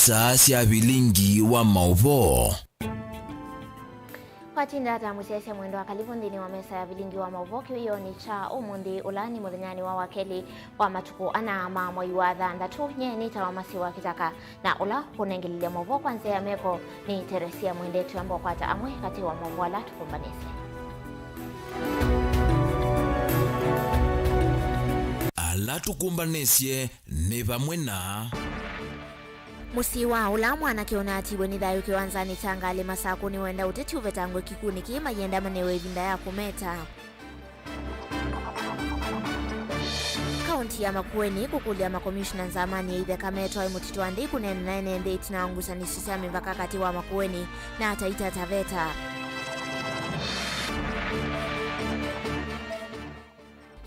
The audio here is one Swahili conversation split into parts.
isaa cia bilingi wa mauvo. Watinda tamusese mwendo wa kalivu ndini wa mesa ya bilingi wa mauvo kiyo ni cha umundi ulani muthenyani wa wakeli wa matuku ana mwai wa thandatu nye ta wa masiwa kitaka na ula hunengililia mauvo kwanza ya meko ni Teresia Mwendetu ambao kwata amwe kati wa mauvo ala tukumbanese. Ala tukumbanesye ni vamwe na Musiwa ula mwanake unatiwe ni thayu kiwanzani Tangale Masaku ni wenda uteti uvetangwe kikuni kima yenda manewe vinda ya kumeta. Kaunti ya Makueni kukulia makomishna nzamani ya Itheka Metro ya Mutituandi kunene na NND itinaungusa nisisami mpaka kati wa Makueni na Taita Taveta.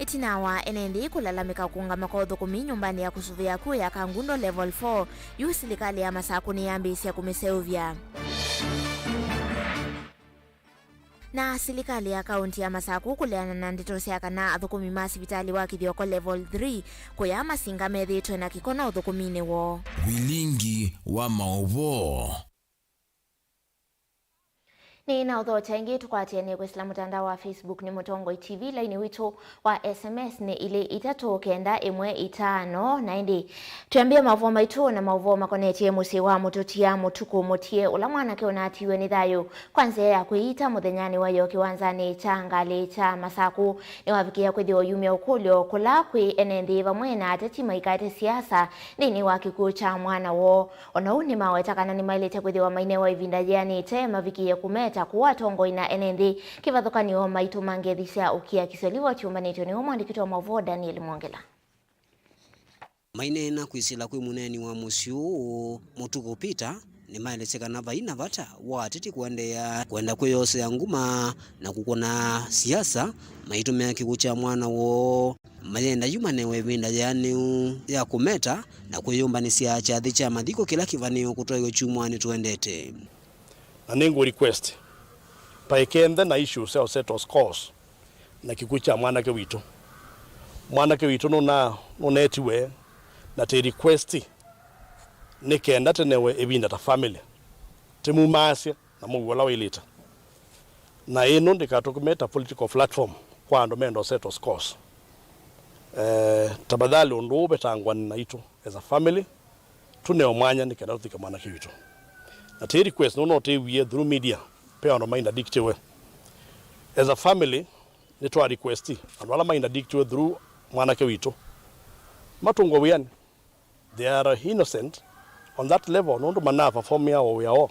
Itinawa NND kulalamika kuunga makodho kumi nyumbani ya kusuvia kuu ya Kangundo level 4 yu silikali ya Masaku ni yambisi ya kumiseuvya. Na silikali ya kaunti ya Masaku kuleana na nditosiaka na athukumi masivitali wa kithioko level 3 kuya masinga methitwe na kikona uthukumine wo. Bilingi wa mauvo. Ni na udhocha ingi tukwatiene kwa Islamu mtandao wa Facebook ni Mutongo TV laini wito wa SMS ni ile 3911590. Tuambie mauvo maitu na mauvo makonetie musiwa mututia mutuku mutie ula mwanake unatiwe ni thayu kwanza ya kuita muthenyani wayo kiwanzani Tangale cha Masaku ni wafikia kwithio yumia ukulyo kula kwi NND vamwe na ateti maikate siasa ndini wa kikuu cha mwana wo onauni mawetakana ni mailete kwithio mainewa ivinda jani tema vikie kumeta kuwa tongo ina NND kivathukani o maitu mangethisia ukia kiseliwa chumbanito ni mwandikito wa mauvo Daniel Mwongela. Mainena kwisila kwi muneni wa musiu mutuku Peter ni maeleseka na vaina vata wateti kwenda kweyose ya nguma na kukona siasa maitu mea kikucha mwana wo mayenda yumanewe vinda yani ya kumeta na kuyumbanisia chathi cha madhiko kila kivanio kutoyo chumwani tuendete. Aningu request paikende na issue seo settle scores na kikucha mwanake wito no netiwe na te request nikenda tenewe ebinda ta family temumasi na muwala wilita na ino ndikatokumeta political platform kwa ndo mendo settle scores tabadhali ndo betangwa na ito as a family tuneo mwanya nikenda tuthika mwanake wito na te request no te we through media pe ono mainda dictewe as a family ni to request and wala mainda dictewe through mwanake wito matungwa wiani they are innocent on that level no ndo mana perform ya o yao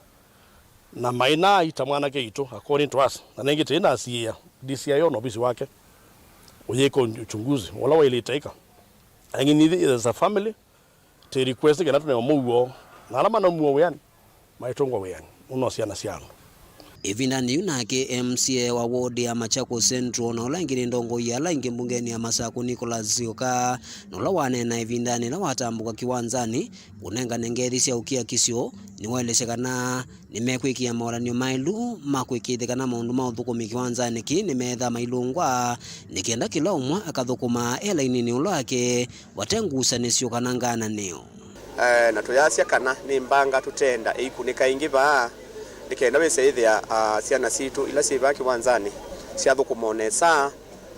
na maina ita mwanake wito according to us na nengi tena asia DCI no bisi wake uyeko uchunguzi wala wale itaika angini as a family te request kana tuna muwo na alama na muwo wiani maitongwa wiani unosiana siano Evinda ni unake MCA wa ward ya Machako Central na ulangiri ndongo ya langi mbungeni ya Masaku Nicholas Zioka na ulawane na evinda ni na watambuka kiwanzani unenga nengerisi ya ukia kisio ni waeleshekana ni mekwiki ya maoranio mailu makwikithekana maundu mauthuku kiwanzani ki ni metha mailungwa nikienda kila umwa akathukuma elaini ni ulake watengusanisio kanangana neo na tuyasia kana ni mbanga tutenda ikunika ingiva nikenda besethia siana situ ila siva kiwanzani siathukumonesa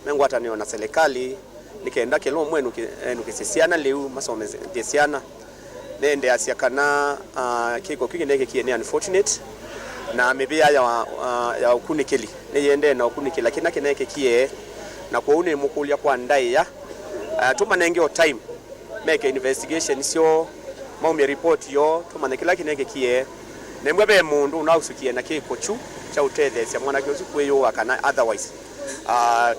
mengwatanio na serikali nikenda kilo mwenu nukisisiana leu masome desiana nende asia kana kiko kingine kiene unfortunate na mebia ya ukunikili niyende na ukunikili lakini kineke kie na kwa une mukulia kwa ndai ya tumanenge o time make investigation sio maumi report yo tumanekila kineke kie nemwebe mundu unausukie na kiko chu cha utethesia mwana kyosu kweyo akana otherwise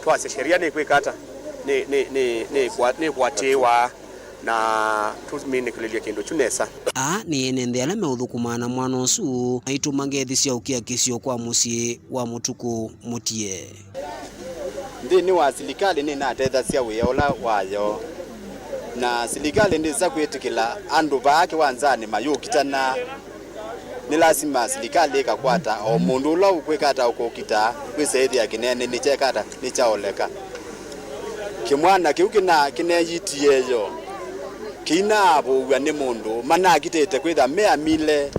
twase sheria ni kwikata ni kwatewa na tuzimine kulelia kindu chunesa ni enende ala meuthukumana mwana osu aitumangethisia ukia kisio kwa musie wa mutuku mutie ndini wa serikali ni natethasia wiyola wayo na serikali ndiza kwetikila andu baake wanzani mayukitana ni lazima serikali ikakwata o mundu ula ukwikata ukokita kwisethi ya kinene ni chekata ni chaoleka kimwana kiukina kineyitie yo kina abo ni mundu mana kitete kwitha mea mile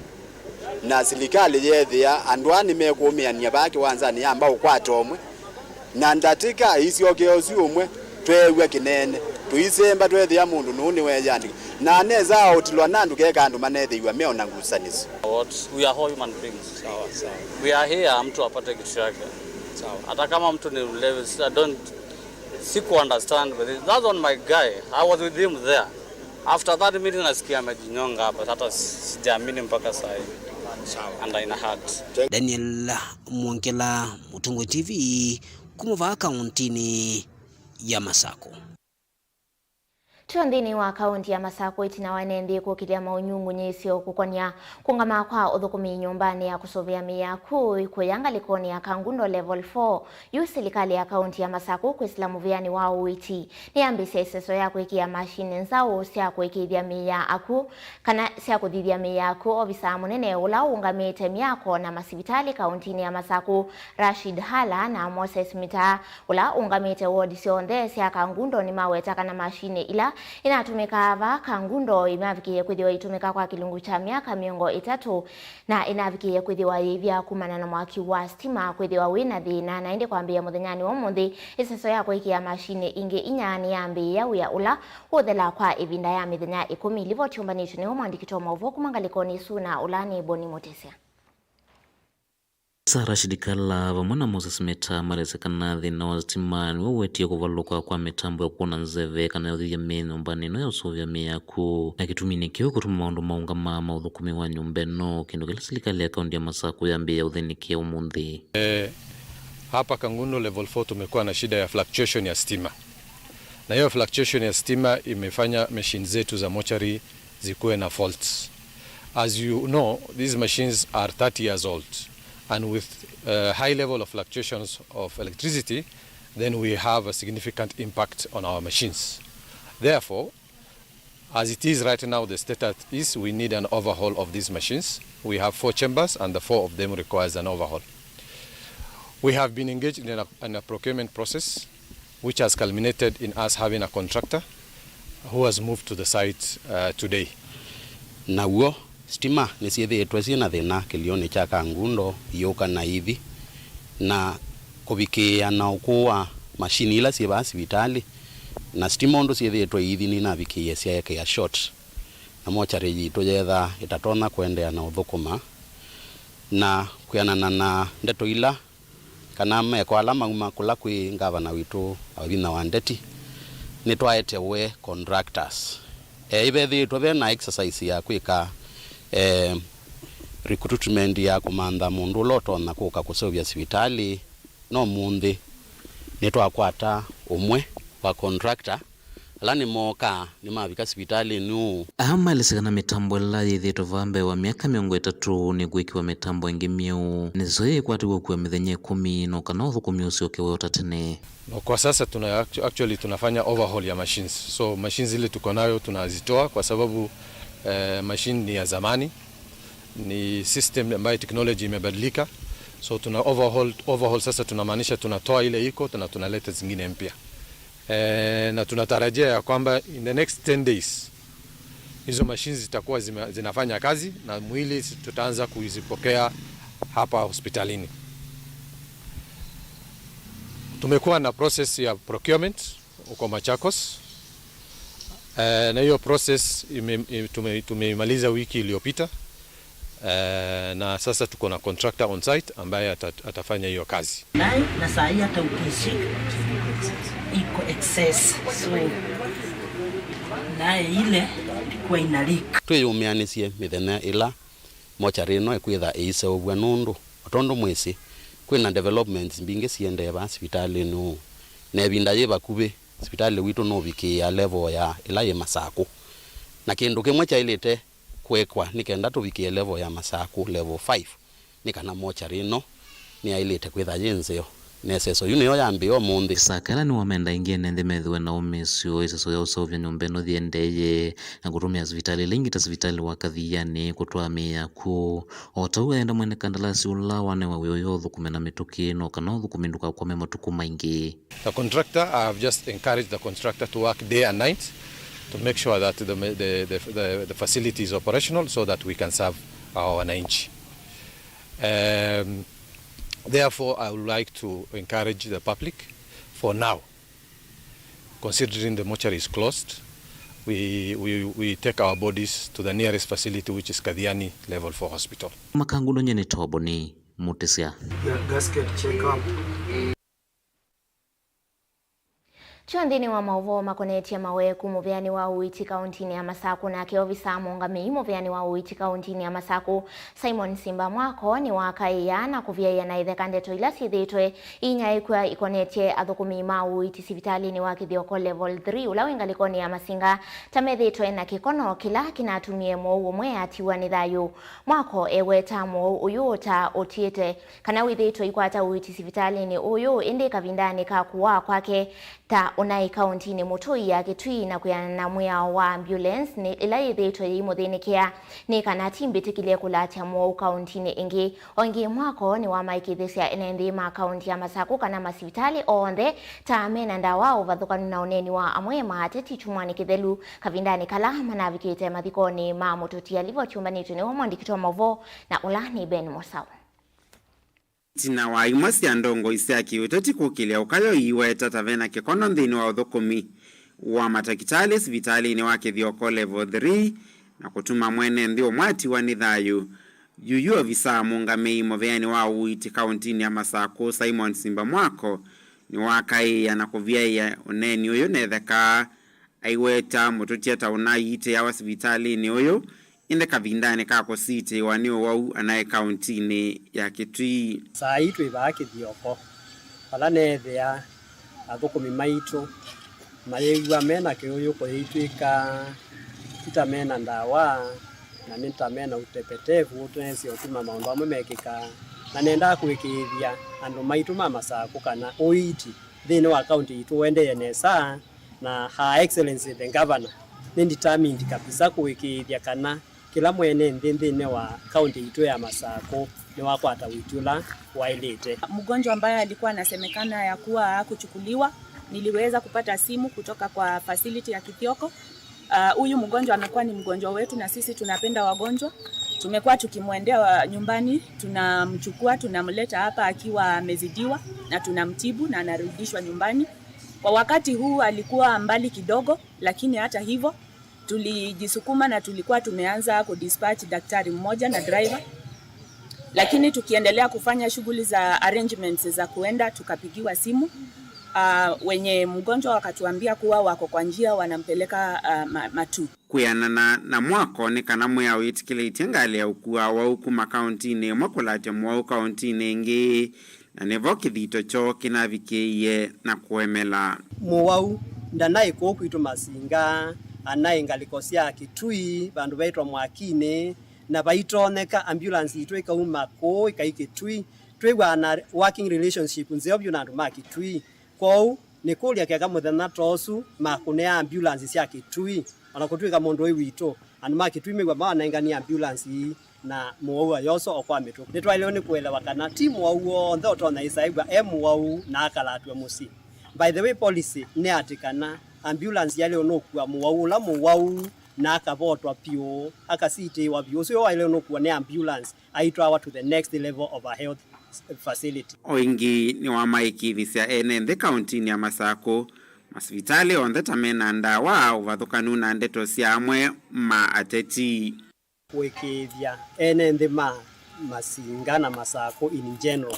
na serikali yethia andwani mekumiania baki wanzani amba ukwatomwe na ndatika isiokeo ciumwe twewe kinene tuisemba twethia mundu nuni weyandi na neza otilwa nandu keka andu manethiwa meona ngusaniso. We are all human beings. Sawa. We are here mtu apate kitu yake. Sawa. Hata kama mtu ni level, I don't understand with it. That's on my guy. I was with him there. After that meeting nasikia amejinyonga hapa, hata sijaamini mpaka sasa hivi. Sawa. And in a heart. Daniel Mwongela, Mutungu TV, kumuva kauntini ya Masako. Tuandini wa kaunti ya Masako itina wanendi kukilia maunyungu nyesio kukonia kungama kwa uthukumi nyumbani ya kusovia miya kuyanga likoni ya kangundo level 4 yu serikali ya kaunti ya Masako kuislamu viani wa uiti ni ambisi iseso ya kuikia mashine nzao siya kuikidhia miya aku kana siya kudhidhia miya aku obisa munene ula ungamite miyako na masibitali kauntini ya Masako Rashid Hala na Moses Mita ula ungamite wodi sionde siya kangundo ni mawetaka na mashine ila inatumika ava kangundo imavikie kwithiwa itumika kwa kilungu cha miaka miongo 3 na inavikie kwithiwa ivya kumana na mwaki wa stima kwithiwa wina thina na indi kwambia muthenyani wa muthi iseso ya kuikia mashine ingi inyani yambi ya uya ula uthela kwa ivinda ya mithenya 10 livo chumbanisho ni umandikito mauvo kumangalikoni suna ulani Boni Motesia. Rashid Hala vamwe na Moses Meta marezekana thina wa stima niwewetie kuvaluka kwa mitambo ya kuona nzeve kana yothithia mino mbani no ya usovya miyaku na kitumini kio kutuma maundu maungama mauthukumi wa nyumba ino kindu kila serikali ya kaunti ya Masako yambia uthinikia umuthi. Hapa Kangundo level 4 tumekuwa na shida ya fluctuation ya stima, na hiyo fluctuation ya stima imefanya machines zetu za mortuary zikuwe na faults. As you know, these machines are 30 years old. And with high level of fluctuations of electricity, then we have a significant impact on our machines. Therefore, as it is right now, the status is we need an overhaul of these machines. We have 4 chambers and the 4 of them requires an overhaul. We have been engaged in a procurement process which has culminated in us having a contractor who has moved to the site today. Nauo stima nisiethiitwe ciina thina kilioni cha Kangundo yuka na hivi na kubikia na ukua mashini ila ciba sibitali na stima ndo ciethiitwe ithini na bikie cia yake ya short na mochari yitu yetha itatona kuendea na uthukuma na kuyanana na ndeto ila kana meko ala mauma kula kwi ngavana witu Awina Wandeti nitwaete we contractors ibethitwe be na exercise ya kwika recruitment ya kumanda mundu loto na kuka kusovya sibitali no munthi nitwakwata umwe wa contractor alani moka ni mavika sibitali nu amalisikana mitambo la yithitwe vambe wa miaka miongo 3 ni gwikiwa mitambo ingi miu nizoe kwatiwa kwa mithenya 10 no kana uthukumi ucio kiwota tene. No, kwa sasa actually tunafanya overhaul ya machines, so machines ile tuko nayo tunazitoa kwa sababu machine ni ya zamani, ni system ambayo technology imebadilika, so tuna overhaul sasa tunamaanisha tunatoa ile iko tunaleta zingine mpya. Na tunatarajia ya kwamba in the next 10 days hizo machines zitakuwa zinafanya kazi na mwili tutaanza kuzipokea hapa hospitalini. Tumekuwa na process ya procurement uko Machakos. Na hiyo process tumeimaliza wiki iliyopita. Na sasa tuko na contractor on site ambaye atafanya hiyo kazi. Na saa hii hata ukishika iko excess, so na ile ilikuwa inalika. Twiyumianisie mithenya ila mochari no ekwitha ise ubwa nundu otondo mwisi kwina developments mbingi ciendeva hospitali no na binda yiba kubi hospitali witu no bikia level ya ila ye Masako na kindu kimwe cha ilite kwekwa nikenda tubikie level ya Masako level 5 nikana mochari no ni ailite kwitha yenzeo neseso yuno yambio mundi sakala ni wamenda ingie nende methwe na umesio iseso ya usovya nyumba no thiendeye na kutumia hospitali lingi ta hospitali wakathiani kutwa miyaku otauga enda mwene kandalasi ula wane wa yoyo thukumena mituki no kana thukuminduka kwa matuku maingi. The contractor, I have just encouraged the contractor to work day and night to make sure that the facility is operational so that we can serve our wananchi. Therefore, I would like to encourage the public, for now, considering the mortuary is closed, we take our bodies to the nearest facility, which is Kadhiani Level 4 Hospital. Makangundo nyene tobo ni Mutesia. Gasket check-up. Chondini wa mauvo makoneti ya maweku muvyani wa uiti kauntini ya Masaku na kiovisa mungami muvyani wa uiti kauntini ya Masaku Simon Simba Mwako ni wakaiya na kuvyaiya na ithekande toila sithitwe inyaikwa ikoneti athukumi ma uiti sivitali ni wakithioko level 3 ula wingalikoni ya Masinga tamethitwe na kikono kila kinatumie mwou umwe atiwa ni thayu. Mwako eweta mwou uyu ta otiete kana withitwe ikwata uiti sivitali ni uyu indi kavindani kakuwa kwake ta unai kauntini mutui ya Kitui na kuyana mwea wa ambulance ni ila ithitwe imuthinikia ni kana timbitikile kulatia mwou kauntini ingi ongi Mwako ni wa maikithisia enendi ma kaunti ya Masaku kana masivitali onthe ta amena ndawa uvathukanu na uneni wa amwe maateti chumwani kithelu kavindani kala manavikite mathikoni ma mututia livo chumbanitwe ni wamondikitwa mavo na ulani Ben Mosau. Tina wa imasi andongo isiaki utoti kukilia ukayo iweta tavena kikono nthini wa uthukumi wa matakitali sivitali ni wake thioko level 3 na kutuma mwene nthio mwati wa nithayu yuyu visa mungami moveani wa uiti kauntini ya Masaku Simon Simba Mwako ni wakaiya na kuvyaiya uneni uyu netheka aiweta mututia tauna ite ya wasivitali ni uyu inde kavindani kako siti waniyo wau anaye kauntini ya Kitui. Saa itu ibaki thioko ala nethea athukumi maitu mayegwa mena kiuyu ko itwika itamena ndawa na nitamena utepetevu tunesi otuma maundu amwe mekika na nenda kwikithia andu maitu ma Masaku kana uiti thini wa county itu wende nesa na Her Excellency the Governor ni determined kabisa kwikithia kana kila mwene nthini wa county itu ya Masaku ni wakwata witula wailete. Mgonjwa ambaye alikuwa anasemekana ya kuwa kuchukuliwa, niliweza kupata simu kutoka kwa facility ya Kithioko. Huyu mgonjwa amekuwa ni mgonjwa wetu na sisi tunapenda wagonjwa. Tumekuwa tukimwendea nyumbani, tunamchukua, tunamleta hapa akiwa amezidiwa na tunamtibu na anarudishwa nyumbani. Kwa wakati huu alikuwa mbali kidogo, lakini hata hivyo tulijisukuma na tulikuwa tumeanza kudispatch daktari mmoja na driver. Lakini tukiendelea kufanya shughuli za arrangements za kuenda tukapigiwa simu. Wenye mgonjwa wakatuambia kuwa wako kwa njia wanampeleka Matu. Kuyana na Mwako ni kana mwea uitikile itengali ya ukua wa ukuma kauntini mwakulate mwa kauntini ingi na nevo kithito cho kinavikiye na kuemela. Mwau ndanai kwitu Masinga anaye ngalikosia Kitui bandu baitwa Mwakine na baitoneka ambulance itu ikauma ko ikaikitui twigwa na working relationship nzeo byo nandu makitui kwao ni kulia kega muthana tosu makune ambulance cia Kitui ona kutwika mundu wito andu makitui migwa bana ngania ambulance na muwa yoso okwa mitu nitwaile ni kuelewa kana timu wao ntho tona isaigwa wao na akalatwa musi. By the way, policy ni atikana ambulance yale onokua muwa muwau na akavotwa pio akasite wa bio so wale onokua ni ambulance aitwa to the next level of a health facility. Oingi ni wa maikithisia ene the county ya Masaku masivitali on that amena ndawa uvathukanu na ndeto cia amwe ma ateti kwikithia ene the Masinga na Masaku in general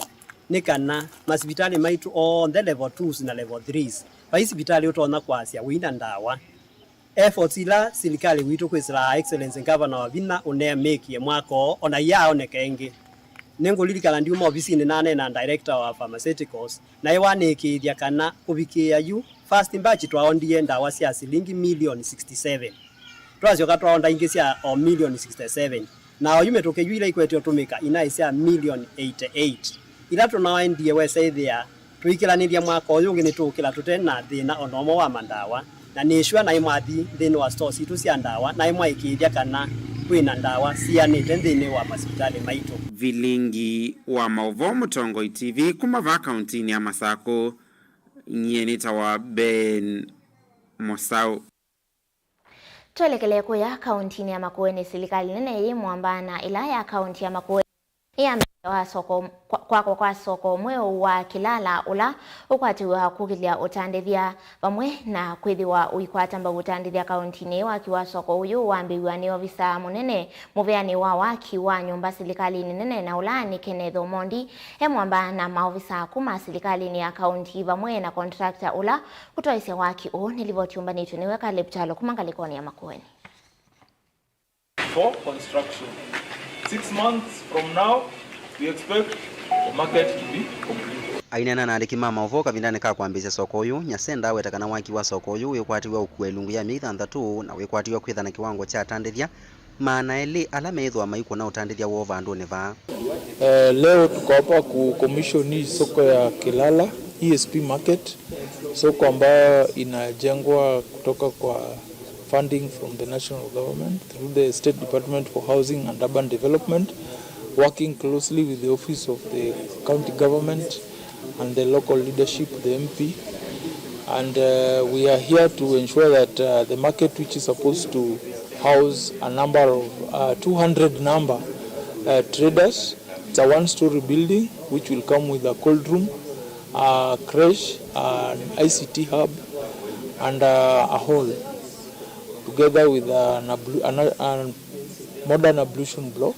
nikana masivitali maitu on the level 2s na level 3s paisivitali utona kwasia wina ndawa efforts ila serikali witu kwisa Excellency Governor wa Vina unemekie mwako ona yao nekenge nengo lilikala ndi office ni nane na director wa pharmaceuticals na iwanekithia kana kubikia yu first batch twaondie ndawa cia shilingi million 67 twazio katwaonda ingi cia million 67 na yumetoke yu ile ikwetio tumika ina cia million 88 ila tunawaendie wesaithia tuikilaniria mwako uyu ngi nitukila tutena thina onomo wa mandawa na nishwa na imwathi thini wa stores itu cia ndawa na imwaikithia kana kwina ndawa cianite thini wa hospitali maitu. Vilingi wa Mauvo Mutongo TV kumava kauntini ya Masaku nyenita wa Ben Mosau. Tuelekele kuya kaunti ya Makueni. Serikali nene yimwambana ila ya kaunti ya Makueni ya soko kwa soko mweo wa Kilala ula ukwatiwa kugilia utandithia bamwe na kwithiwa uikwata mba utandithia kaunti ni wakiwa soko uyu wambiwa ni ofisa munene muveani wa waki wa nyumba serikali nene na ula ni Kenneth Omondi emwamba na maofisa kuma serikali ni ya kaunti bamwe na contractor ula kutoisia waki o nilivotiumba nitu niweka lepchalo kumangalikoni ya Makueni. For construction. 6 months from now, we expect the market to be complete. Ainena na ndikima maovoka vindane ka kwambisya soko uyu nyasenda wetakana waki wa soko uyu wikwatiwa ukuelungu ya mitha nthatu na wikwatiwa kwithana kiwango cha tandithia maana eli ala methwa maiko na utandithia wo vandu ne va. Leo tuko hapa ku commission soko ya Kilala ESP market, soko ambayo inajengwa kutoka kwa funding from the national government through the State Department for Housing and Urban Development, working closely with the office of the county government and the local leadership, the MP. And we are here to ensure that the market, which is supposed to house a number of 200 number traders, it's a one-story building which will come with a cold room, a creche, an ICT hub, and a hall, together with a modern ablution block,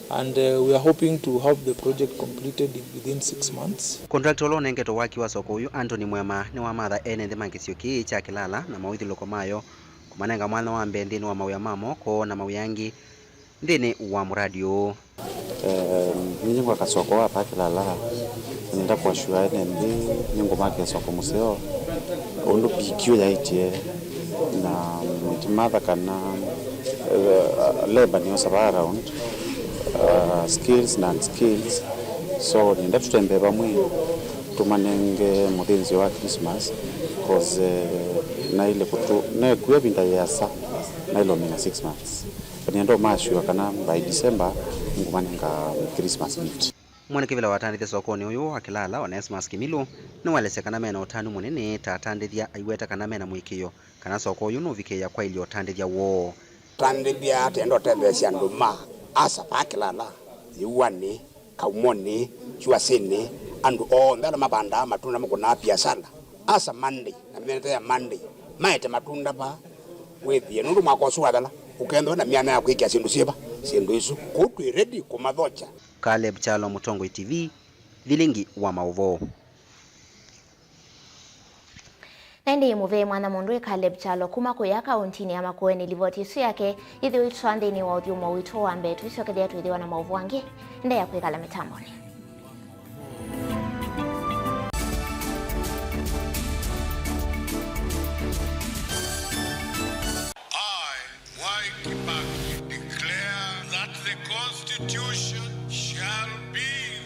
and we are hoping to have the project completed within 6 months. Contractor lo nengeto waki wa soko uyu Anthony Mwema ni wa matha ene the mangisio ki cha Kilala na mawithilo komayo kumanenga mwana wa mbendi ni wa mawya mamo ko na mawyangi ndini wa muradio. Nyingo kasoko hapa Kilala nenda kwa shua ene nyingo make soko museo ondo pikio ya itie na timada kana labor ni osaba around skills and skills, so nenda tutembe bamwe tumanenge muthenzi wa Christmas cause na ile kutu na kuya binda yasa na ilo mina 6 months nendo mashua kana by December ngumanenga Christmas meet. Mwana kivila watandithia sokoni uyu wa Kilala Onesmus Kimilu ni walesekana mena utanu munene tatandithia aiweta kana mena mwikio kana soko uyu no vikeya kwa ili otandithia wo tandithia tendo tebesya nduma asa pa Kilala yuwani kaumoni chuasini andu ndala mabanda matunda mukuna biashara asa Monday na mete ya Monday maete matunda pa wethie nundu makoswa dala ukendo na miana ya kwikia sindu siba sindu isu kutu ready kumathocha. Caleb Chalo, Mutongo TV, Vilingi wa Mauvo. Nende muve mwana mundu Caleb Chalo kuma kuya kaunti ya Makueni livoti su yake ithi uitwande ni wa uthiuma wito wa mbetu isokedia tuithiwa na mauvo wangi nde ya kwikala mitamboni. Constitution shall be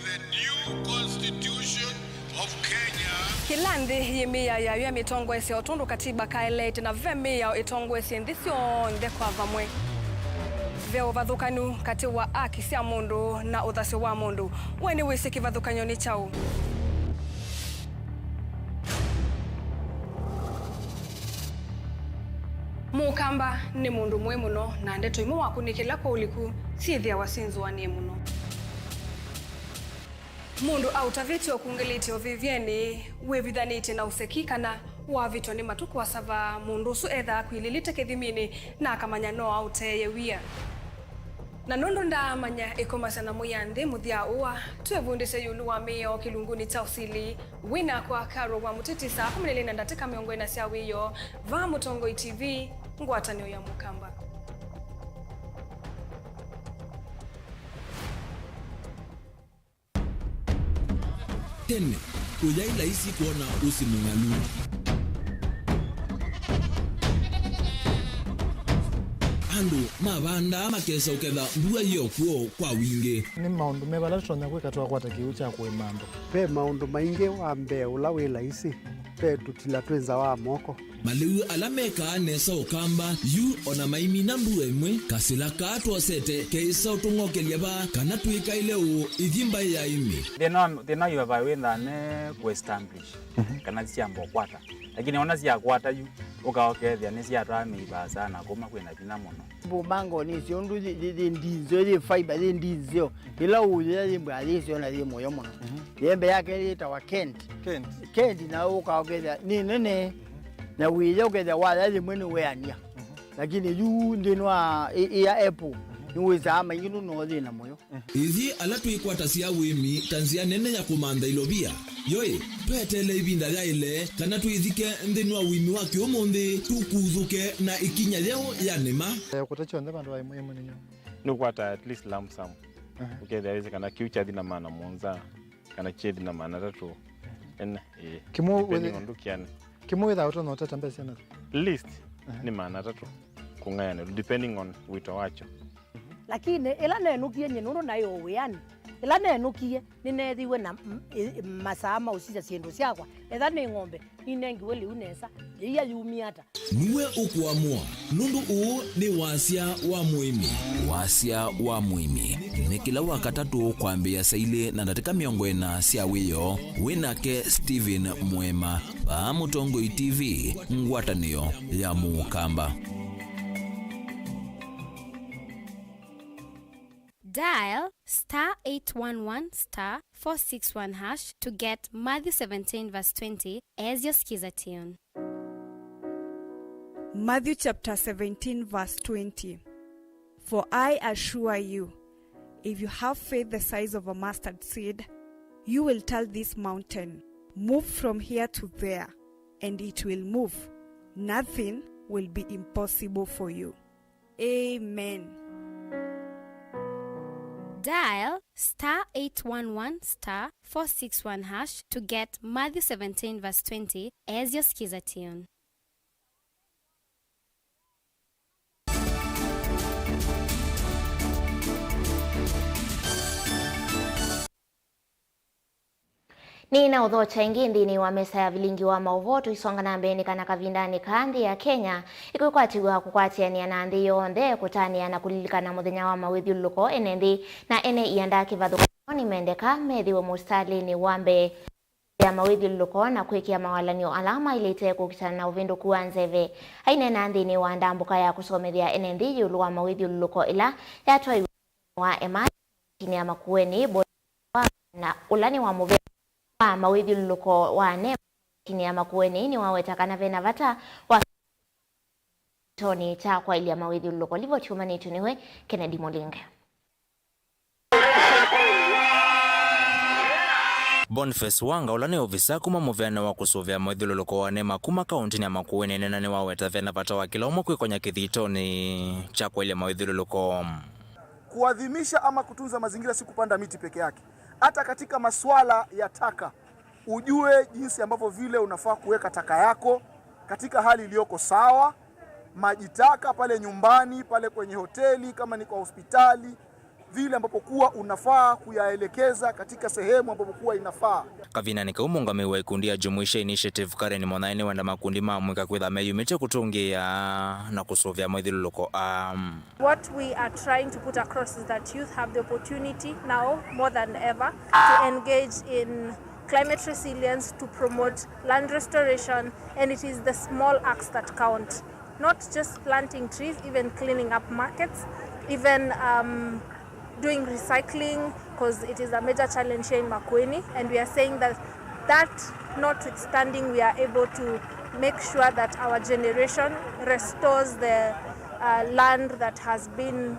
the new constitution of Kenya. Kilandi yimia ya mitongo ese otundu katiba kaelete na vemi ya itongo ese ndisio nde kwa vamwe. Veo vathukanu kati wa aki sia mundu na uthasi wa mundu. Weni wisi kivadhukanyo ni chau. Mukamba ni mundu mwe muno na ndeto imu wakunikila kwa uliku sithia wasinzu wa nie muno. Mundu autaviti wa kungeliti o vivyeni wevithaniti na usekikana wa vito ni matuku wa sava mundu su edha kuililite kithimini na akamanya no auteye wia. Na nondo nda manya ikomasana muyanthi muthia uwa tuevundise yulu wa mio kilunguni cha usili wina kwa karo wa mutitisa 14 ndatika miongo ina sia wiyo va Mutongo TV ngwatanio ya Mukamba. Tene uyaila isi kuona usimungalu andu mabanda makesa uketha mbua iyo kuo kwa wingi ni maundu mebala tutonya kwika twakwata kiu cha kwimando pe maundu maingi wa mbea ula wila isi pe tutila twenza wa moko maliu alameka nesa ukamba yu ona maimi na mbua imwe kasila katwa sete keisa utungokelia ba kana tuika ileo ithimba ya imi thina yuva witha ne ku establish kana cia mbokwata lakini ona cia kwata yu ukaokethia ni cia rami ba sana kuma kwina bina muno bubango ni cio ndu ndizo ri fiber ri ndizo ila uye ri mbali cio na ri moyo muno yembe yake ri ta wa Kent na ukaokethia ni nene na wiye ukethia wala ri mwene weania lakini yu ndinwa ya Apple niweza maingi no thina moyo ithi ala twikwata cia wimi tanzia nene ya kumanda ilobia yoe petele ibinda ya ile kana twithike ndinwa wimi wa kiomonde tukuthuke na ikinya leo ya nema kutacho ndaba ndo aimo ninyo nukwata at least lump sum ukethia weze kana kiucha thina mana monza kana chedi na mana tatu en kimo ndukiana kimo without no tata mbese na list ni mana tatu kungayana depending on wito wacho lakini ila nenukie nyenuru nayo weani ila nenukie ninethiwe na masama usija ciendo ciakwa etha ni ng'ombe ninengiwe liu nesa iya yumiata niwe ukuamua nundu uu ni wasia wa muimi ni kila wakatatu kwambia saile na ndatika miongo ena cia wiyo winake Steven Mwema pa Mutongoi TV ngwatanio ya Mukamba. Dial *811*461# to get Matthew 17 verse 20 as your skiza tune. Matthew chapter 17 verse 20. For I assure you, if you have faith the size of a mustard seed, you will tell this mountain, move from here to there, and it will move. Nothing will be impossible for you. Amen. Dial *811*461# to get Matthew 17 verse 20 as your skiza tune. Nina udhocha ingi ndini wa mesa ya vilingi wa mauvotu isonga na mbeni kana kavindani kandi ya Kenya ikukwatiwa kukwatiania na ndi yonde kutania na kulilikana muthenya wa mawithiuluko enendi na ene ianda kivathuko ni mendeka methiwe mustali ni wambe ya mawithiuluko na kwikia mawalanio alama ilite kukitana na uvindu kuwa nzeve aine na ndini wa ndambuka ya kusomethia enendi yulu wa mawithiuluko ila yatwa wa ema chini ya makueni na ulani wa muve wa mawithiuluko wa ne chini ya makueni ni wawetakana vena vata wa toni cha kwa ili ya mawithiuluko livo chuma ni tuniwe Kennedy Molinge. Boniface Wanga ulani ofisa kuma muveana wa kusovya mawithiuluko wa nema kuma kaunti ya Makueni nena ni waweta vena vata wa kila umwe kwikonya kithitoni cha kwa ili ya mawithiuluko. Kuadhimisha ama kutunza mazingira si kupanda miti peke yake. Hata katika masuala ya taka ujue jinsi ambavyo vile unafaa kuweka taka yako katika hali iliyoko sawa. Maji taka pale nyumbani, pale kwenye hoteli, kama ni kwa hospitali, vile ambapo kuwa unafaa kuyaelekeza katika sehemu ambapo kuwa inafaa. Kavina ni kaumunga mewa ikundi ya Jumuisha Initiative Karen Monaini wanda makundi mamwika kwitha meyumite kutungia na kusovya mawithiuluko. What we are trying to put across is that youth have the opportunity now more than ever to engage in climate resilience, to promote land restoration, and it is the small acts that count. Not just planting trees, even cleaning up markets, even doing recycling, because it is a major challenge here in Makueni, and we are saying that notwithstanding, we are able to make sure that our generation restores the land that has been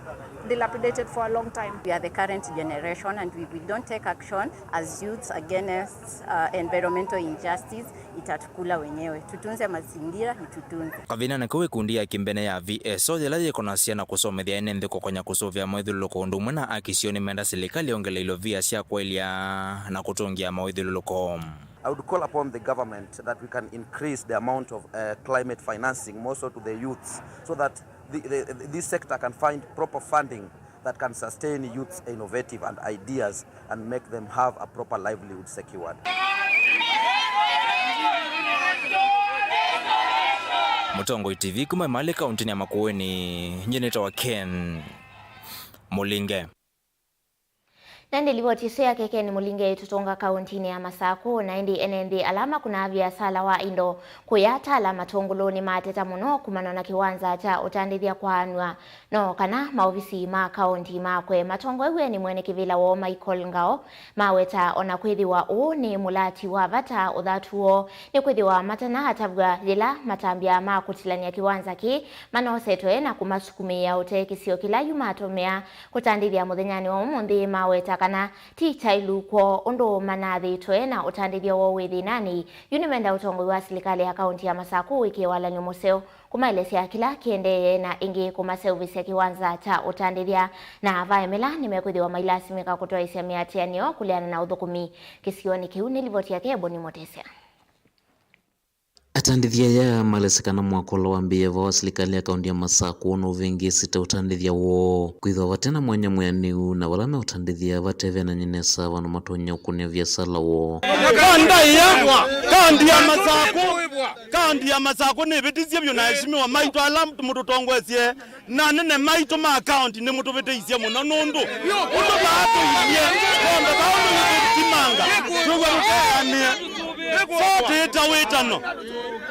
dilapidated for a long time. We are the current generation, and if we don't take action as youths against environmental injustice, itatukula wenyewe. Tutunze mazingira, itutunze. Kavina na kuwe kundi ya kimbene ya VSO yala yeko nasia na kusomethia ene ndiko konya kusovya mawithiuluko ndu mwana akisioni menda serikali ongele ilo via sia kwelia na kutungia mawithiuluko. I would call upon the government that we can increase the amount of climate financing more so to the youths, so that this sector can find proper funding that can sustain youth's innovative and ideas and make them have a proper livelihood secured. Mutongoi TV kuma mali kaunti ya Makueni nyeneta wa Ken Molinge. Nandi livotisea keke ni mulinge tutonga kauntini ya Masaku na indi enendi alama kuna avya sala wa indo kuyata alama tongoloni mateta muno kumanona kiwanza cha utandithia kwa anwa no kana maofisi ma kaunti makwe matongo ewe ni mwene kivila wo Michael Ngao maweta ona kwithiwa u ni mulati wa vata uthatuo ni kwithiwa matana hatavwa lila matambia ma kutilania kiwanza ki manosetwe na kumasukumia utekisio kila yumatomea kutandithia muthenyani wa umundi maweta kana titailu kwa ondo manathi twena utandithio wo withinani unimenda utongoi wa serikali ya kaunti ya Masaku ikiwala ni museo kumaelesia kila kiendeye na ingi kumaseuvisi ya kiwanza cha utandithia na vaemela nimekwithiwa mailasimika kutoa isia miatianio kuliana na uthukumi kisioni kiu nilivotia kebo ni Motesia. Atandithia ya malesekana mwakolo wa mbiyeva wa serikali ya kaunti ya Masaku no vingi sita utandithia wo kwithwa vatena mwanya mwaniu na walame utandithia vateve na nyinesa vano matonya ukunia viasala wo Kaunti ya Masaku ni vitisia vyo na heshimiwa maito ala mtu tongwesie na nene maito ma kaunti ni mtu vitisia muno nundu uto baatu iye kombe baatu yitimanga tuwa mkania sote itawitano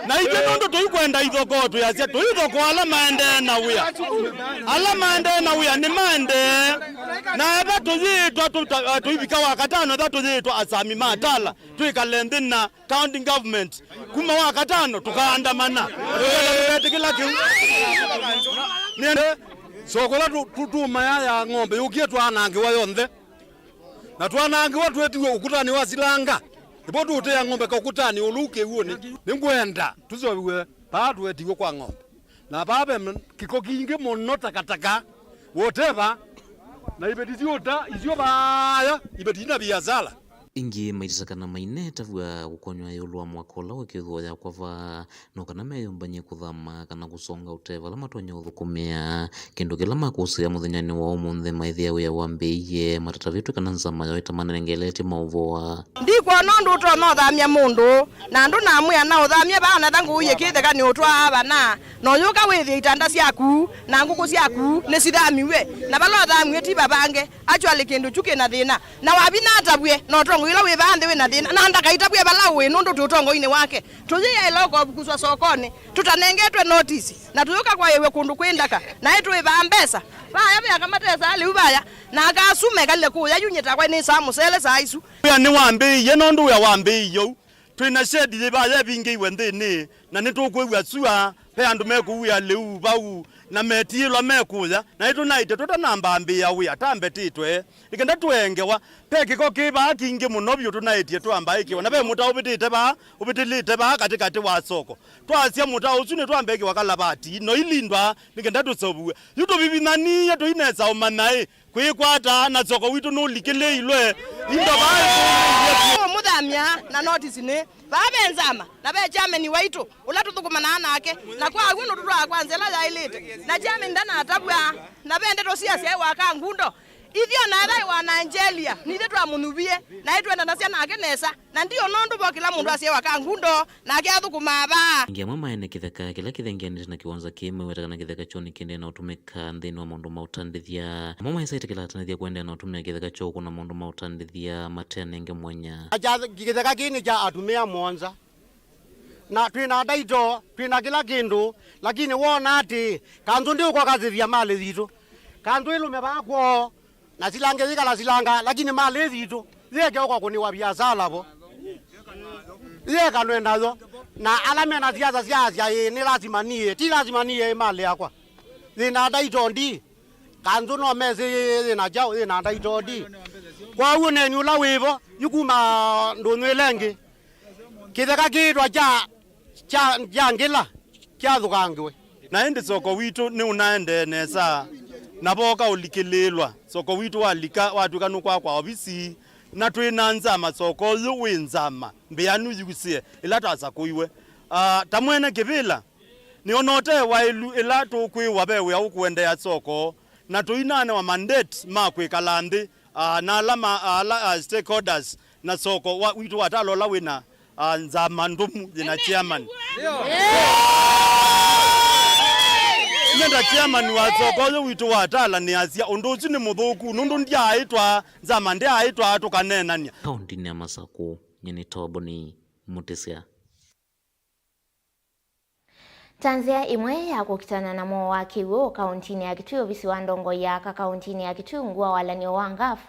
na ike nundu tuikwenda ithokotu yasia tuithoko ala maende na wia ni maende na eba tuzitwa tuivika wakatano eba tuzitwa asami matala tuikalenthi na county government kuma wakatano tukaandamana kila kiu niende sokola tutuma ya ng'ombe yukie twanangiwa yonthe na twanangiwa twetiwe ukutani wa silanga ibo tute ya ng'ombe ka ukutani uluke uone ningwenda tuzowiwe baadu wetiwe kwa ng'ombe na babe kiko kingi muno takataka whatever na ibetisi ota izio baya ibetina biazala ingi maitisakana maine tavua gukonywa yulwa mwakola wikithwa ya kwava no kana meyombanye kuthama kana gusonga uteva la matonya uthukumia kindu kila makusia muthenyani wa umunthe maithia ya wambiie matata vitu kana nzama yoita manengeleti mauvoa ndikwa nondu utono thamia mundu na ndu namwe na uthamia bana thangu uye kitheka ni utwa bana no yuka withia itanda ciaku na nguku ciaku ni cithamiwe na balo thamwe ti babange actually kindu chuke na thina na wabina tabwe no tongo ila we bande we na thina na ndaka itabwe bala we nundu tutongo ine wake tuye iloko kuswa sokoni tutanengetwe notice na tuyuka kwa yewe kundu kwindaka na itu ibambesa baya bya kamatesa ali ubaya na akasume kale kuya yunyeta kwa ni samu sele saisu ya ni wambiye nundu ya wambiyo twina shedi ye baya bingi iwe nthini na nitukwigwa sua pe andu mekuya leu bau na metilwa mekuya na itu naite tutanamba mbia we atambetitwe ikenda twengewa pe kiko kiba kingi muno byo tunaitie twamba ikiwa na pe muta ubitilite ba katikati wa soko twasia muta usune twambeke wakalabati no ilindwa nikenda tusobue yuto bibinani yeto ineza omanae kwikwata na soko witu no likele ilwe indo ba mudhamia na notice ne babenzama na be Germany waitu ulatuthukumana nake na kwa wino tutwa kwanza la yailite na Germany ndana atabwa na bende to siasa waka ngundo ithio na thai wa Nigeria nithe twa munubie na itwenda na cia nake nesa na ndio nondu bo kila mundu asie waka ngundo na kiathukuma ba ngia mama ene kitheka kila kithengianite na kiwanza kimwe wetakana kitheka choni kinde na utumika nthini wa maundu mautandithia mama isaite kila atandithia kwenda na utumia kitheka cho kuna maundu mautandithia matenenge mwanya kitheka kini cha atumia mwanza na twina daito twina kila kindu lakini wona ati kanzu ndio kwa kazi vya mali zitu kanzu ilume bakwo na silanga zikala silanga lakini mali zitu zeke kwa kuniwa biashara bo zeka nwendazo na alame na siasa ni lazima nie ti lazima nie mali yakwa zina daito ndi kanzu no mezi zina jao zina daito ndi kwa une ni ula wivo yukuma ndonwelengi kitheka kitwa cha ngila kya thukangiwe na ende soko witu ni unaende nesa na boka ulikililwa soko witu walika watu kanu kwa obisi na twina nzama soko yu winzama mbianu yusie ila tasa kuiwe tamwene kivila ni onote wailu ila tu kuiwa bewe ya ukuendea soko na tuinane wa mandate makwe kalandi na alama stakeholders na soko witu watalola wina nzama ndumu zina chairman nenda chairman wa soko witu watala ni asia unduzi ni muthuku nundu ndia aitwa nzama ndia aitwa atukanenania kaunti ya Masaku nyini Toboni Mutesia. Tanzia imwe ya kukitana na mo wa Kiwu kauntini ya Kitui obisi wa ndongo ya kauntini ya Kitui ngua wala ni wangaf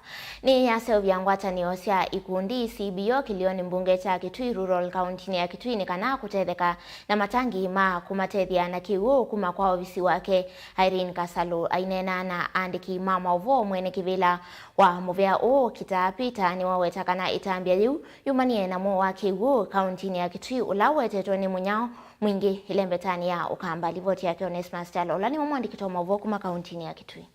ni ya seo vyangwata ni osya ikundi CBO kilioni mbunge cha Kitui rural kauntini ya Kitui ni kana kutetheka na matangi ma kumatethia na Kiwu kuma kwa obisi wake Irene Kasalu ainena na andiki mama uvo mwene kivila wa muvea o kitapita ni wawetaka na itambia yu yumanie na mo wa Kiwu kauntini ya Kitui ulawetetwa ni munyao mwingi ilembetani ya ukamba livoti yake Onesmus Talo lani mwandiki toma uvo kuma kauntini ya Kitui.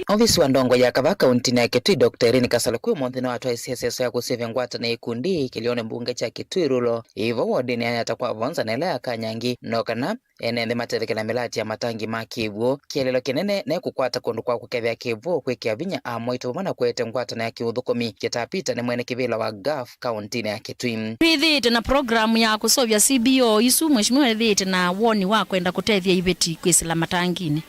Ofisi wa ndongo ya kava kauntini ya Kitui Dr. Irene Kasalu kwa mwanthina watu ICSS ya kusevya ngwata na ikundi kilione mbunge cha Kitui rulo ivo wodini ya atakuwa vonza na ilaya kanyangi nokana ene matethekela milati ya matangi ma Kivu kielelo kinene na kukwata kundu kwa kukethya Kivu kwikia vinya amoito mana kwete ngwata na kiuthukumi kitapita ni mwene kivila wa GAF kauntini ya Kitui. Twithite na programu ya kusovya CBO isu mheshimiwa thite na woni wa kwenda kutethya ibeti kwisila matangini.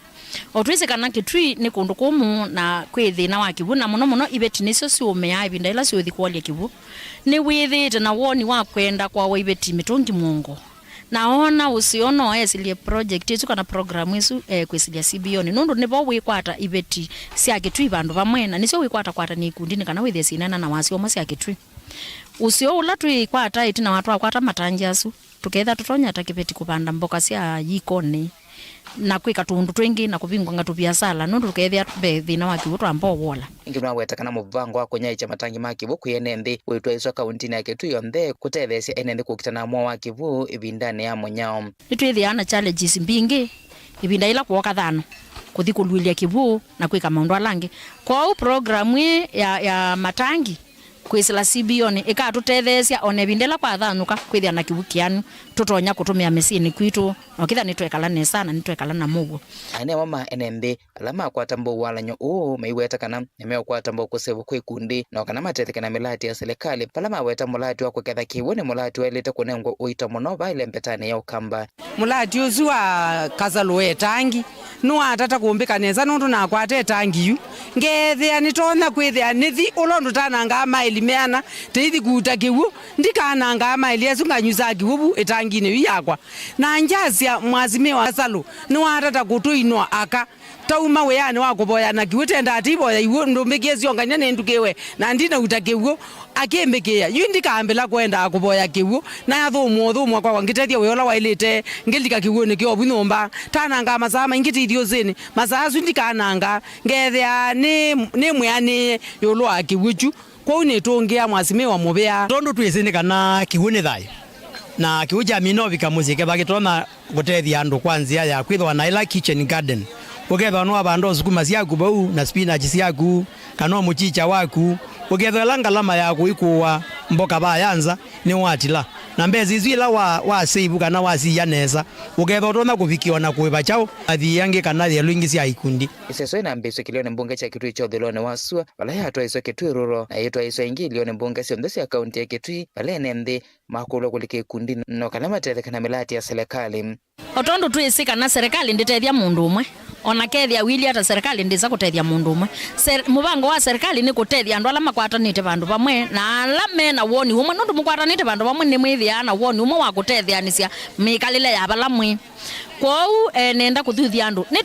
Otwise kana Kitui ni kundu kumu na kwithina wa Kivu na muno ibeti nicio ciumea ibinda ila ciuthi kwalia Kivu ni withite na woni wa kwenda kwa ibeti mitungi mungo naona usiono esilie project isu kana programu isu kwisilia CBO ni nundu nibo wikwata ibeti cia Kitui bandu bamwe na nicio wikwata kwata ni kundini kana withie sinana na wasio mo cia Kitui usio ula twikwata itina watu akwata matanjasu tuketha tutonya takibeti kupanda mboka cia yikoni na kwika tundu twingi na kuvingwa ngatu biasala nundu tukethia thina wa Kivu twambo wola ingimwa wetakana muvango wa kunyaicha matangi ma Kivu kuyenende witwa iso kauntini ya Kitui yonthe kutethesia enende kukitana mwa wa Kivu ibindani ya munyao nitwithia na challenges mbingi ibinda ila kuoka thano kuthi kulwilia Kivu na kwika maundu alangi kwa programu ya matangi kwisila CBO ni ikatutethesia one bindela kwa thanuka kwithia na Kivu kianu tutonya kutumia mesini kwitu okitha nitwekala nesana nitwekala na mugo ane mama enembe alama kwa tambo walanyo maiweta kana nemeo kwa tambo kusevu kwikundi na kana matetheka na milati ya serikali palama weta mulati wa kuketha Kivu ni mulati welete kunengwa uita muno baile mbetane ya ukamba mulati uzwa Kasalu tangi nuwa atata kumbika neza nundu na kwate tangi yu ngethia nitona kwithia nithi ulondu tananga maili meana teithi kuta Kivu ndikananga maili yesu nganyuza Kivu etangi ni yakwa na njazia mwazime wa Kasalu nuwa atata kutuinwa aka tauma weani wa kuboya na Kivu tenda atibo ya iwo ndombekezi onganya nendukewe na ndina utakewo akembekeya yindikambela kwenda kuboya Kivu na yathumu kwa ngitethia weola wailite ngilika Kivu ni kyo bunomba tananga mazama ngiti ithio zeni mazazu ndikananga ngethia ni mweani yolwa Kivuchu kwa unetongia mwazime wa mubea tondo twizini kana Kivu ni thayo na Kivu jamino bikamuzike bagitona gutethia andu kwanzia ya kwithwa na ila kitchen garden uketha no abando sukuma ciaku bau na spinach ciaku kana muchicha waku uketha langalama yaku ikuwa mboka bayanza ni watila na mbezi izwila wa save kana wasiya neza uketha tona kuvikiwa na kuiba chao athiange kana yelo ingi cia ikundi iseso na mbeso kilione mbunge cha Kitui cho thilone wasua bala yatwa iso Kitui ruro na yetwa iso ingi ilione mbunge cio ndesi akaunti ya Kitui bala nende makulo kulike ikundi no kana matetheka na milati ya serikali otondo twisika na serikali nditethia mundu umwe ona kethia wili ata serikali ndiza kutethia mundu umwe mubango wa serikali ni kutethia andu ala makwatanite bandu bamwe na ala mena woni umwe nundu mukwatanite bandu bamwe ni mwithia na woni umwe wa kutethia mikalile ya balamwe kwau nenda kuthuthia andu ni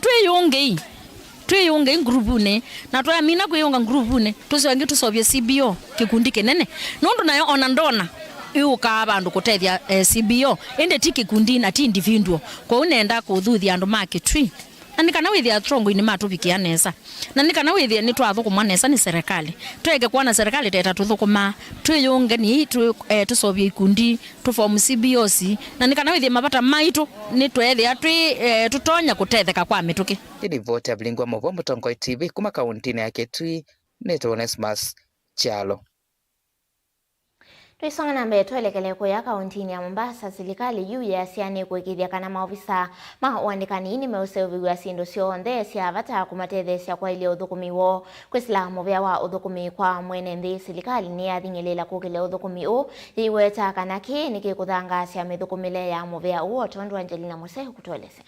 twiyunge grupune na twamina kuyunga grupune tusiwangi tusovye CBO kikundi kinene nundu nayo ona ndona iuka abandu kutethia CBO ende tikikundi na ti individual kwa unenda kuthuthia andu ma Kitui na nikana withia trongo ini matubikia nesa na nikana withia ni twathukumwa nesa ni serikali twege kuona serikali teta tuthukuma twiyunge ni tusovye ikundi tuform CBOs na nikana withia mabata maitu ni twethia tutonya kutetheka kwa mituki ili vote ablingwa Movombo Tongoi TV kuma kauntini ya Kitui neto Onesmus Chalo Tuisonga na mbele tuelekele kuya kauntini ya Mombasa. Serikali juu ya siani kuikithia kana maofisa uandikanini meuseuviwa sindu sionthe cia vata kumatethesia kwa ile uthukumiwo kwisila muvea wa uthukumi kwa mwene nthi. Serikali ni yathingilela kukile uthukumi yiweta kana ki nikikuthangasia mithukumile ya muvea uo. Tondu Angelina Musehu kutueleza.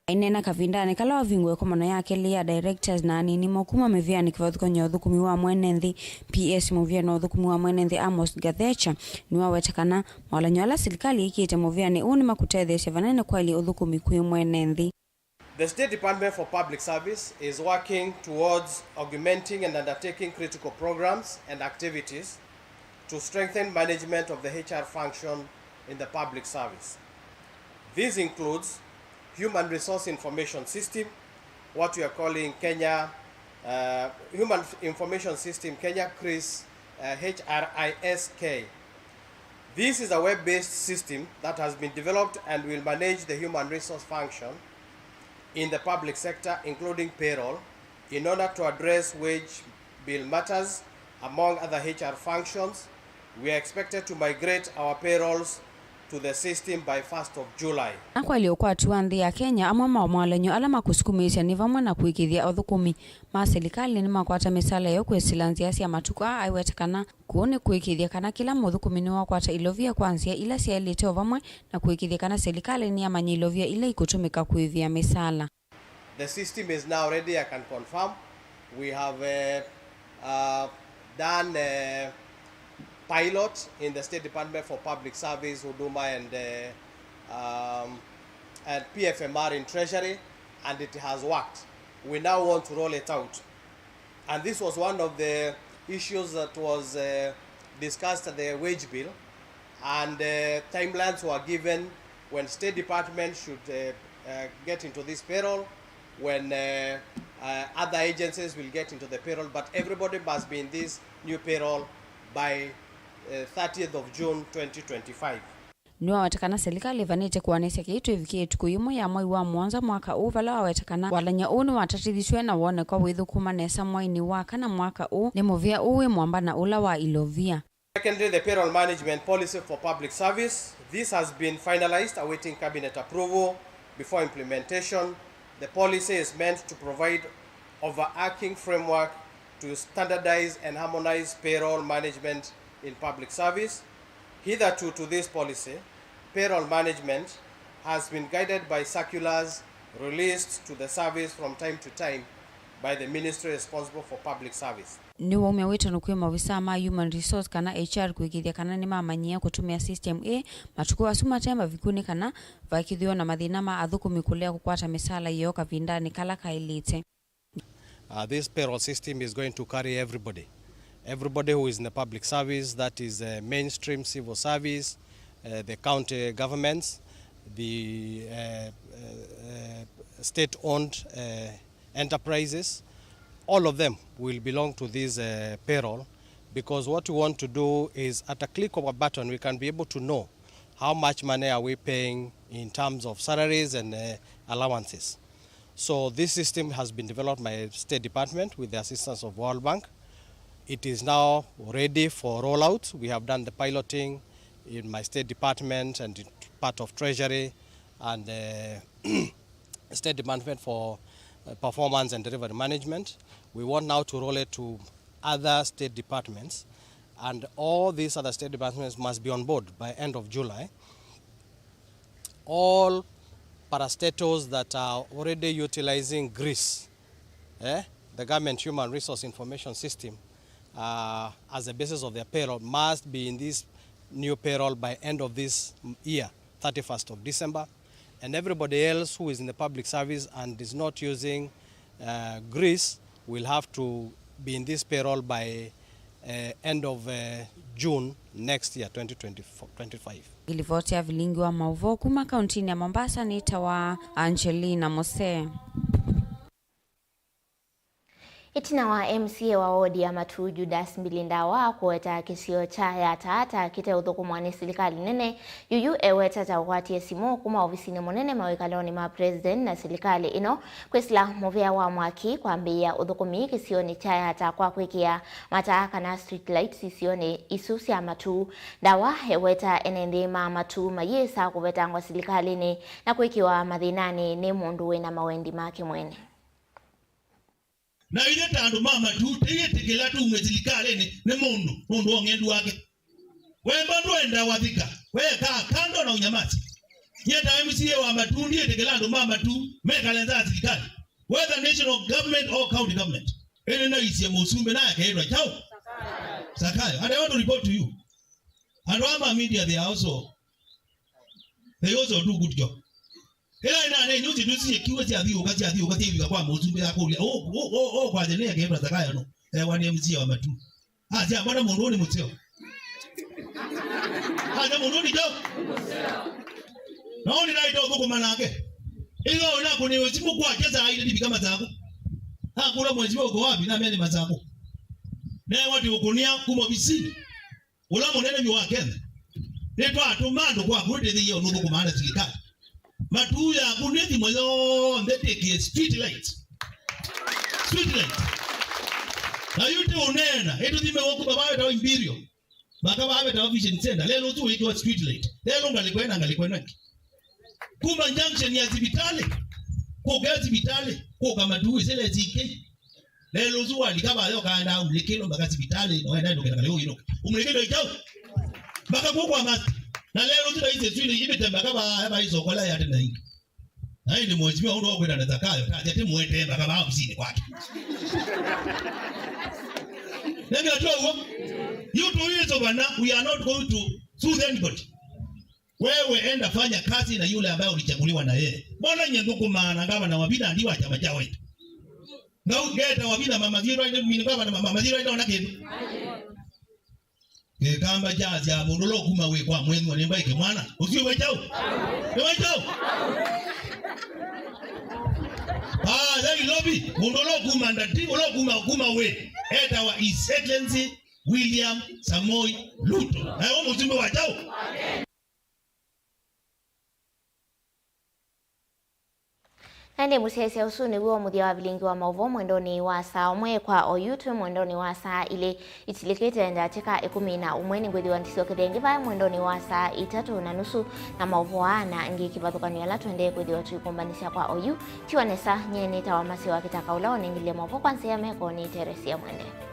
Inena kavindani kala wavingwe kwa mano yake liya directors na nini mokuma mevia nikivathukonya uthukumi wa mwene nthi. PS muvia na uthukumi wa mwene nthi Amos Gathecha niwa wetakana walanyola serikali ikite muvia ni uni makutethesia vanene kwa ili uthukumi kwi mwene nthi. The State Department for Public Service is working towards augmenting and undertaking critical programs and activities to strengthen management of the HR function in the public service. This includes Human Resource Information System, what we are calling Kenya Human Information System, Kenya CRIS, HRISK. This is a web-based system that has been developed and will manage the human resource function in the public sector, including payroll, in order to address wage bill matters, among other HR functions. We are expected to migrate our payrolls to the system by 1st of July. Kwa iliokuwa tuanthi ya Kenya amwe maumalenyo ala makusukumisya ni vamwe na kuikithia uthukumi ma serikali ni makwata misala yo kwisilanzia cia matuko aiwetekana kuone kuikithia kana kila muthukumi ni wakwata ilovia kwanzia ila cia elite vamwe na kuikithia kana serikali ni amanya ilovia ila ikutumika kuivia misala. The system is now ready, I can confirm. We have done pilot in the State Department for Public Service, Huduma and PFMR in Treasury, and it has worked. We now want to roll it out. And this was one of the issues that was discussed at the wage bill, and timelines were given when State Department should get into this payroll, when other agencies will get into the payroll, but everybody must be in this new payroll by 30th of June 2025. Niwa watakana serikali vanite kuwanisya kiitu ivikitu kuyumo ya mwai wa mwanza mwaka uu vala wawetakana walanya uni watatithishwe na wone kwa withukuma nesa mwaini waka na mwaka uu ni muvia uwe mwamba na ula wa ilovia. Secondly, the payroll management policy for public service. This has been finalized, awaiting cabinet approval before implementation. The policy is meant to provide overarching framework to standardize and harmonize payroll management in public service. Hitherto to this policy, payroll management has been guided by circulars released to the service from time to time by the ministry responsible for public service. Ni waume wetu nukwe mawisa ma human resource kana HR kuikithia kana ni mamanyia kutumia system A matuko asuma tema vikuni kana vakithio na mathina ma athukumi kulea kukwata misala iyo kavindani kala kailite. This payroll system is going to carry everybody who is in the public service, that is mainstream civil service, the county governments, the state-owned enterprises. All of them will belong to this payroll, because what we want to do is at a click of a button we can be able to know how much money are we paying in terms of salaries and allowances. So this system has been developed by State Department with the assistance of World Bank. It is now ready for rollout. We have done the piloting in my State Department and in part of Treasury and State Department for Performance and Delivery Management. We want now to roll it to other state departments, and all these other state departments must be on board by end of July. All parastatals that are already utilizing GRIS, the Government Human Resource Information System, as a basis of their payroll, must be in this new payroll by end of this year, 31st of December. And everybody else who is in the public service and is not using GRIS will have to be in this payroll by end of June next year, 2025. Ilivotia vilingi wa mauvo kuma kauntini ya Mombasa ni tawa Angelina Mose. Itina wa MCA wa wodi ya Matu Judas Mbilindawa kuweta kisio cha ya tata kite uthukumwani serikali nene yuyu eweta tawati esimo kuma ofisini monene mawekaloni ma president na serikali ino kwesla movea wa mwaki kwambia uthukumi kisioni cha ya ta kwa kwikia mataka na street lights sisioni isusi ya Matu dawa eweta enende ma Matu mayesa kuweta ngwa serikali ni na kwikiwa madhinani ni mundu wena mawendi make mwene. Na ile tandu mama tu tegela tu umwezilikale ne mundu ongendu wake wemba ndwenda wathika weka kando na unyamazi yeta MCA wa Matu ndiye tegela ndo mama tu mekalenza serikali whether national government or county government ene na isi musumbe na yake ndo chao sakayo. And I want to report to you, and our media they also do good job. Ela ina nyuzi dusi kiwe cha dio kati hivi kwa muzumbe yako kwa jene yake ndo sakayo no wani MCA wa Matu acha bwana mundu ni muteo acha mundu ni jo naoni na ito kwa manake ilo na kuniwe simu kwa kesa ile bibi kama zako hakuna mwezi wako wapi na mimi mazako na watu ukunia kumo bisini ula monene ni wakenda neto atumando kwa kurudi hiyo nuko kwa maana serikali Matu ya kuneti moyo ndeteke street light na yote unena eto dime wako baba ta Imperial baka baba ta Vision Center lelo tu ikiwa street light lelo ngalikwenda kuma junction ya hospitali ko gazi hospitali ko kama tu zile zike lelo zuwa likaba yo kaenda umlekelo baka hospitali no enda ndo leo hilo umlekelo ikao baka kwa mati na lelo tu hizo zile imetemba kama hizo kola ya tena hii na hii ni mheshimiwa ndo kwenda na zakayo tajete muende baka baba msini kwake ndio tu you to hizo bana we are not going to sue anybody. Wewe enda fanya kazi na yule ambaye ulichaguliwa na yeye. Mbona nyenduko maana ngaba na wabina ndiwa chama chao wetu. Ngau geta wabina mama zero ndio mimi ngaba na mama zero ndio naketu. Kamba jazi ya mundulo kuma we kwa mwenzi wanemba ike mwana. Usio wechao. Wechao. Zai lobby mundulo kuma ndati ulo kuma we. Eta wa His Excellency William Samoei Ruto. Na wao mzimbe wachao. Nande musese usuni uo muthia wa vilingi wa mauvo mwendoni wa saa umwe kwa oyutu mwendoni wa saa ile itilikete ndatika 11 ni ngwethi wa ntisio kithengi vaya mwendoni wa saa 3:30 na mauvo ana ngi kivathukani ala twende kwethi wa tuikumbanisha kwa oyu tiwanesa nyeni tawa masi wa kitaka ulao ningile mauvo kwanza ya meko ni Teresia Mwende.